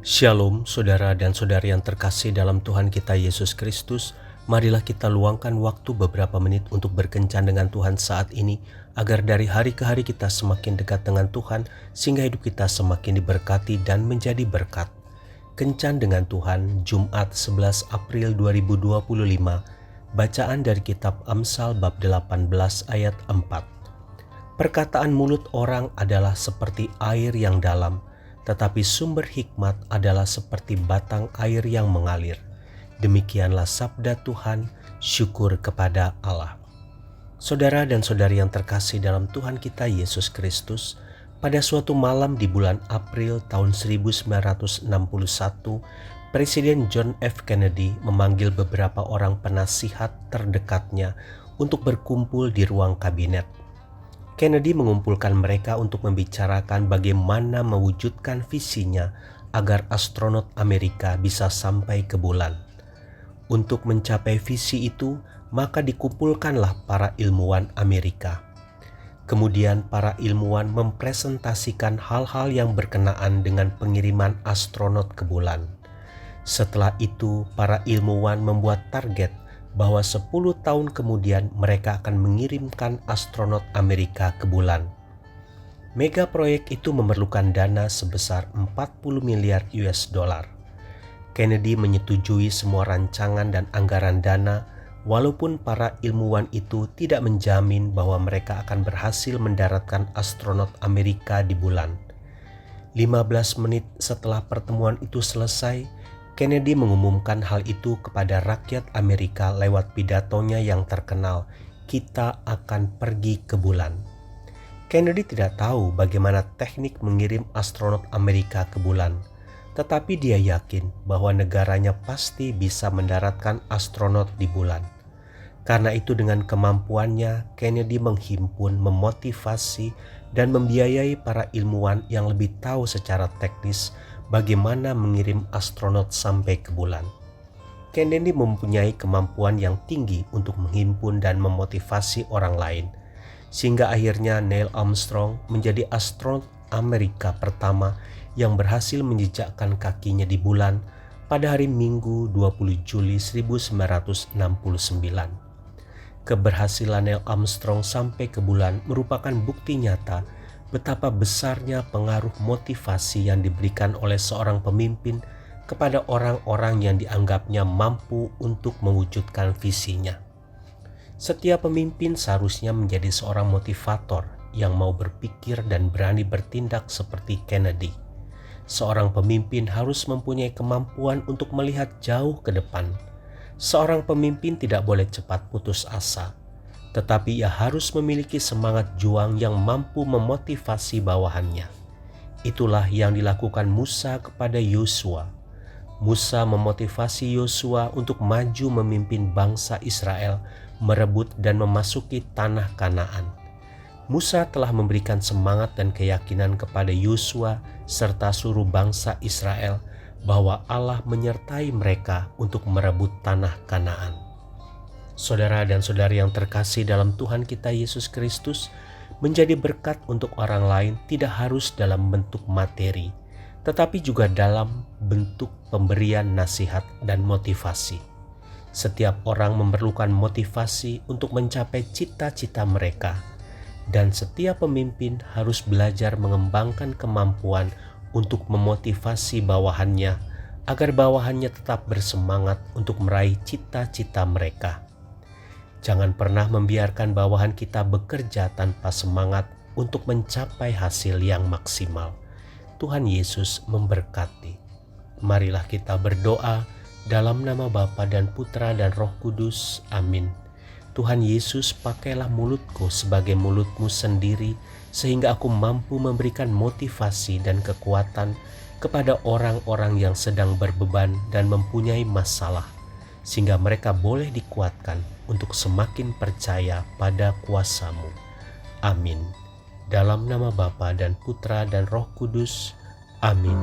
Shalom, saudara dan saudari yang terkasih dalam Tuhan kita Yesus Kristus. Marilah kita luangkan waktu beberapa menit untuk berkencan dengan Tuhan saat ini, agar dari hari ke hari kita semakin dekat dengan Tuhan, sehingga hidup kita semakin diberkati dan menjadi berkat. Kencan dengan Tuhan, Jumat 11 April 2025, bacaan dari kitab Amsal bab 18 ayat 4. Perkataan mulut orang adalah seperti air yang dalam, tetapi sumber hikmat adalah seperti batang air yang mengalir. Demikianlah sabda Tuhan, syukur kepada Allah. Saudara dan saudari yang terkasih dalam Tuhan kita Yesus Kristus, pada suatu malam di bulan April tahun 1961, Presiden John F. Kennedy memanggil beberapa orang penasihat terdekatnya untuk berkumpul di ruang kabinet. Kennedy mengumpulkan mereka untuk membicarakan bagaimana mewujudkan visinya agar astronot Amerika bisa sampai ke bulan. Untuk mencapai visi itu, maka dikumpulkanlah para ilmuwan Amerika. Kemudian para ilmuwan mempresentasikan hal-hal yang berkenaan dengan pengiriman astronot ke bulan. Setelah itu, para ilmuwan membuat target bahwa 10 tahun kemudian mereka akan mengirimkan astronot Amerika ke bulan. Mega proyek itu memerlukan dana sebesar 40 miliar US dollar. Kennedy menyetujui semua rancangan dan anggaran dana, walaupun para ilmuwan itu tidak menjamin bahwa mereka akan berhasil mendaratkan astronot Amerika di bulan. 15 menit setelah pertemuan itu selesai, Kennedy mengumumkan hal itu kepada rakyat Amerika lewat pidatonya yang terkenal, "Kita akan pergi ke bulan." Kennedy tidak tahu bagaimana teknik mengirim astronot Amerika ke bulan, tetapi dia yakin bahwa negaranya pasti bisa mendaratkan astronot di bulan. Karena itu dengan kemampuannya, Kennedy menghimpun, memotivasi, dan membiayai para ilmuwan yang lebih tahu secara teknis bagaimana mengirim astronot sampai ke bulan. Kennedy mempunyai kemampuan yang tinggi untuk menghimpun dan memotivasi orang lain, sehingga akhirnya Neil Armstrong menjadi astronot Amerika pertama yang berhasil menjejakkan kakinya di bulan pada hari Minggu 20 Juli 1969. Keberhasilan Neil Armstrong sampai ke bulan merupakan bukti nyata betapa besarnya pengaruh motivasi yang diberikan oleh seorang pemimpin kepada orang-orang yang dianggapnya mampu untuk mewujudkan visinya. Setiap pemimpin seharusnya menjadi seorang motivator yang mau berpikir dan berani bertindak seperti Kennedy. Seorang pemimpin harus mempunyai kemampuan untuk melihat jauh ke depan. Seorang pemimpin tidak boleh cepat putus asa, tetapi ia harus memiliki semangat juang yang mampu memotivasi bawahannya. Itulah yang dilakukan Musa kepada Yosua. Musa memotivasi Yosua untuk maju memimpin bangsa Israel merebut dan memasuki tanah Kanaan. Musa telah memberikan semangat dan keyakinan kepada Yosua serta seluruh bangsa Israel bahwa Allah menyertai mereka untuk merebut tanah Kanaan. Saudara dan saudari yang terkasih dalam Tuhan kita Yesus Kristus, menjadi berkat untuk orang lain tidak harus dalam bentuk materi, tetapi juga dalam bentuk pemberian nasihat dan motivasi. Setiap orang memerlukan motivasi untuk mencapai cita-cita mereka, dan setiap pemimpin harus belajar mengembangkan kemampuan untuk memotivasi bawahannya agar bawahannya tetap bersemangat untuk meraih cita-cita mereka. Jangan pernah membiarkan bawahan kita bekerja tanpa semangat untuk mencapai hasil yang maksimal. Tuhan Yesus memberkati. Marilah kita berdoa dalam nama Bapa dan Putra dan Roh Kudus. Amin. Tuhan Yesus, pakailah mulutku sebagai mulutmu sendiri, sehingga aku mampu memberikan motivasi dan kekuatan kepada orang-orang yang sedang berbeban dan mempunyai masalah, sehingga mereka boleh dikuatkan untuk semakin percaya pada kuasa-Mu. Amin. Dalam nama Bapa dan Putra dan Roh Kudus. Amin.